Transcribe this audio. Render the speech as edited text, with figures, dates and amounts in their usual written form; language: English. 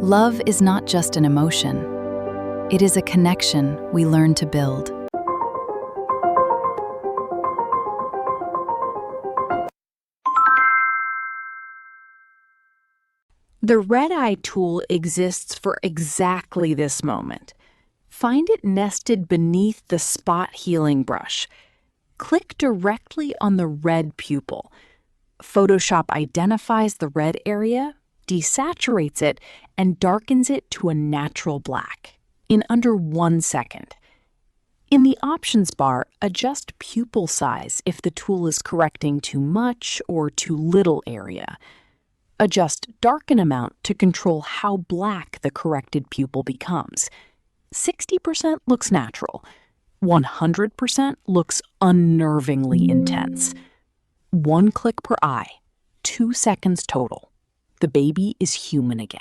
Love is not just an emotion. It is a connection we learn to build. The Red Eye tool exists for exactly this moment. Find it nested beneath the spot healing brush. Click directly on the red pupil. Photoshop identifies the red area, desaturates it, and darkens it to a natural black in under 1 second. In the options bar, adjust pupil size if the tool is correcting too much or too little area. Adjust darken amount to control how black the corrected pupil becomes. 60% looks natural. 100% looks unnervingly intense. 1 click per eye, 2 seconds total. The baby is human again.